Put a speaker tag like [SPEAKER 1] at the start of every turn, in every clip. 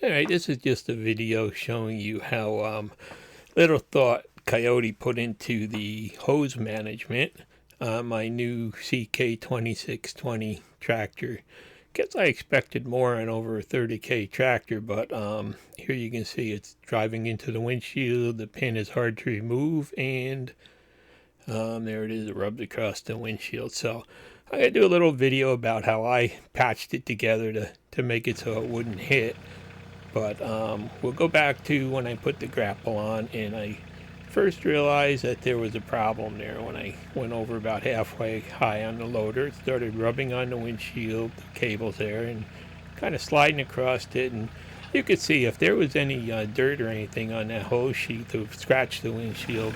[SPEAKER 1] Alright, this is just a video showing you how little thought Kioti put into the hose management on my new CK2620 tractor. Guess I expected more on over a 30K tractor, but here you can see it's driving into the windshield. The pin is hard to remove, and there it is. It rubs across the windshield. So I'm going to do a little video about how I patched it together to make it so it wouldn't hit. But we'll go back to when I put the grapple on, and I first realized that there was a problem there. When I went over about halfway high on the loader, it started rubbing on the windshield, the cables there, and kind of sliding across it. And you could see if there was any dirt or anything on that hose sheet to scratch the windshield.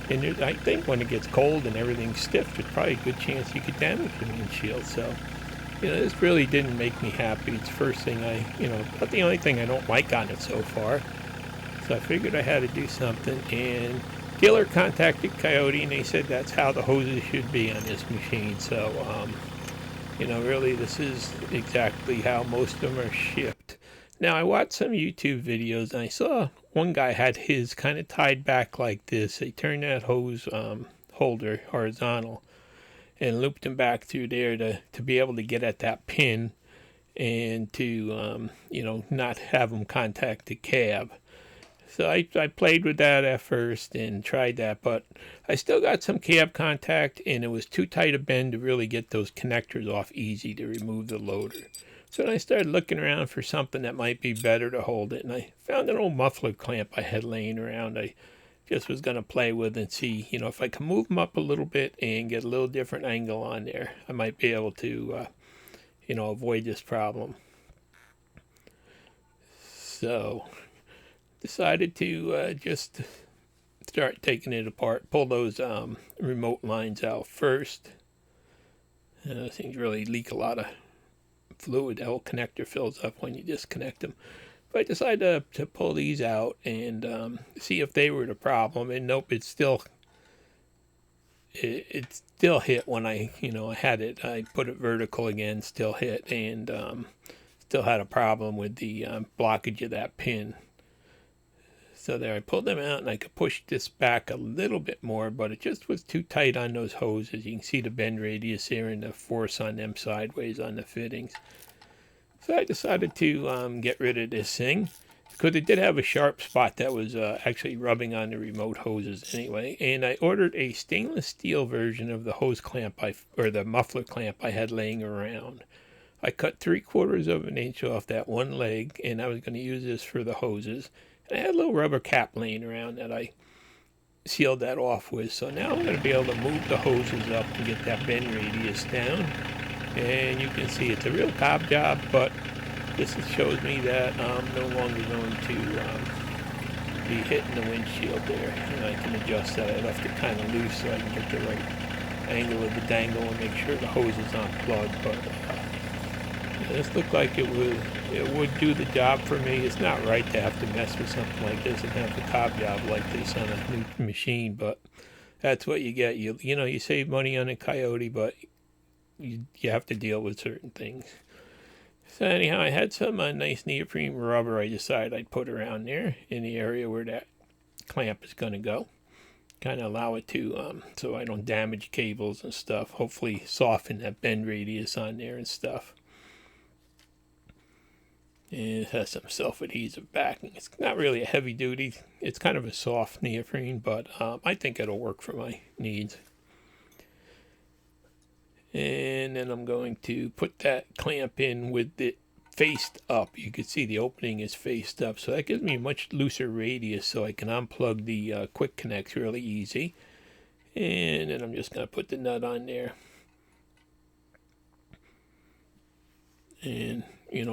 [SPEAKER 1] And I think when it gets cold and everything's stiff, there's probably a good chance you could damage the windshield. So, this really didn't make me happy. It's the first thing but the only thing I don't like on it so far. So I figured I had to do something, and dealer contacted Kioti, and they said that's how the hoses should be on this machine. So, really this is exactly how most of them are shipped. Now, I watched some YouTube videos, and I saw one guy had his kind of tied back like this. They turned that hose holder horizontal and looped them back through there to be able to get at that pin and to, not have them contact the cab. So I played with that at first and tried that, but I still got some cab contact, and it was too tight a bend to really get those connectors off easy to remove the loader. So then I started looking around for something that might be better to hold it, and I found an old muffler clamp I had laying around. I just was going to play with and see, if I can move them up a little bit and get a little different angle on there, I might be able to, avoid this problem. So, decided to just start taking it apart, pull those remote lines out first. Those things really leak a lot of fluid. The whole connector fills up when you disconnect them. But I decided to pull these out and see if they were the problem. And nope, it still hit when I had it. I put it vertical again, still hit, and still had a problem with the blockage of that pin. So there, I pulled them out, and I could push this back a little bit more, but it just was too tight on those hoses. You can see the bend radius here and the force on them sideways on the fittings. So I decided to get rid of this thing, because it did have a sharp spot that was actually rubbing on the remote hoses anyway. And I ordered a stainless steel version of the hose clamp, or the muffler clamp I had laying around. I cut 3/4 of an inch off that one leg, and I was going to use this for the hoses. And I had a little rubber cap laying around that I sealed that off with. So now I'm going to be able to move the hoses up and get that bend radius down. And you can see it's a real cob job, but this shows me that I'm no longer going to be hitting the windshield there. And I can adjust that. I left it kind of loose so I can get the right angle of the dangle and make sure the hose is not plugged. But this looked like it would do the job for me. It's not right to have to mess with something like this and have the cob job like this on a new machine, but that's what you get. You save money on a Kioti, but you have to deal with certain things. So anyhow, I had some nice neoprene rubber I decided I'd put around there in the area where that clamp is going to go. Kind of allow it to, so I don't damage cables and stuff. Hopefully soften that bend radius on there and stuff. And it has some self-adhesive backing. It's not really a heavy duty. It's kind of a soft neoprene, but I think it'll work for my needs. And then I'm going to put that clamp in with it faced up. You can see the opening is faced up, so that gives me a much looser radius so I can unplug the quick connects really easy. And then I'm just going to put the nut on there. And,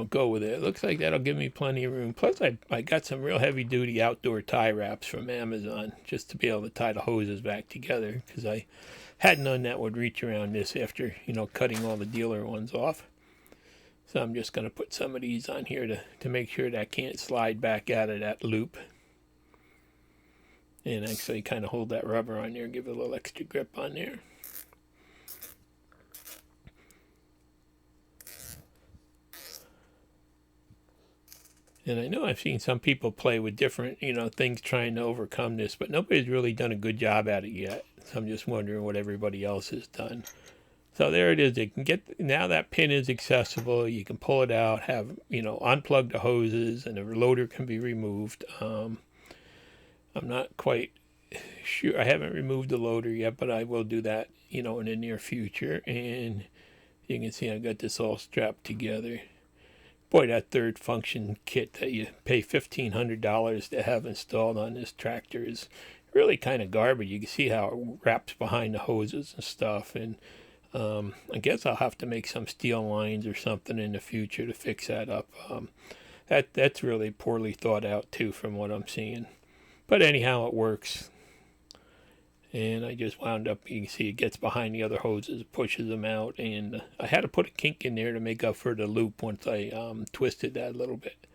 [SPEAKER 1] go with it. It looks like that'll give me plenty of room. Plus, I got some real heavy-duty outdoor tie wraps from Amazon just to be able to tie the hoses back together, because I had none that would reach around this after, cutting all the dealer ones off. So I'm just going to put some of these on here to make sure that I can't slide back out of that loop. And actually kind of hold that rubber on there, give it a little extra grip on there. And I know I've seen some people play with different, things trying to overcome this, but nobody's really done a good job at it yet. So I'm just wondering what everybody else has done. So there it is. You can get, now that pin is accessible. You can pull it out, have, unplug the hoses, and the loader can be removed. I'm not quite sure. I haven't removed the loader yet, but I will do that, in the near future. And you can see I got this all strapped together. Boy, that third function kit that you pay $1,500 to have installed on this tractor is really kind of garbage. You can see how it wraps behind the hoses and stuff. And I guess I'll have to make some steel lines or something in the future to fix that up. That's really poorly thought out too, from what I'm seeing. But anyhow, it works. And I just wound up, you can see it gets behind the other hoses, pushes them out, and I had to put a kink in there to make up for the loop once I twisted that a little bit.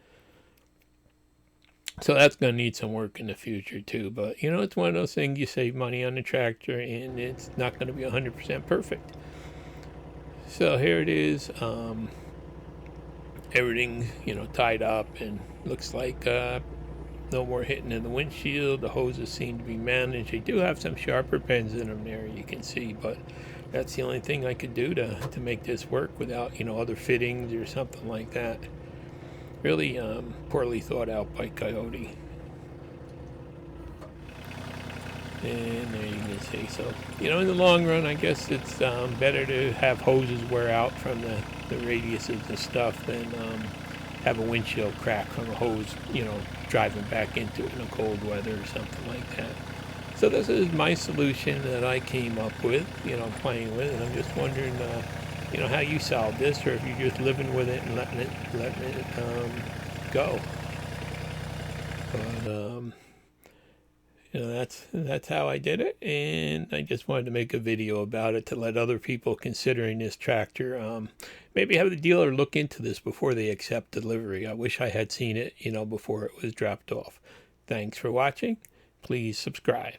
[SPEAKER 1] So that's going to need some work in the future too, but it's one of those things, you save money on the tractor and it's not going to be 100% perfect. So here it is, everything tied up, and looks like no more hitting in the windshield. The hoses seem to be managed. They do have some sharper pins in them there, you can see, but that's the only thing I could do to make this work without other fittings or something like that. Really poorly thought out by Kioti. And there you can see. So in the long run, I guess it's better to have hoses wear out from the radiuses and stuff than have a windshield crack from a hose, driving back into it in a cold weather or something like that. So this is my solution that I came up with, playing with, and I'm just wondering, how you solve this, or if you're just living with it and letting it go. But that's how I did it, and I just wanted to make a video about it to let other people considering this tractor maybe have the dealer look into this before they accept delivery. I wish I had seen it, before it was dropped off. Thanks for watching. Please subscribe.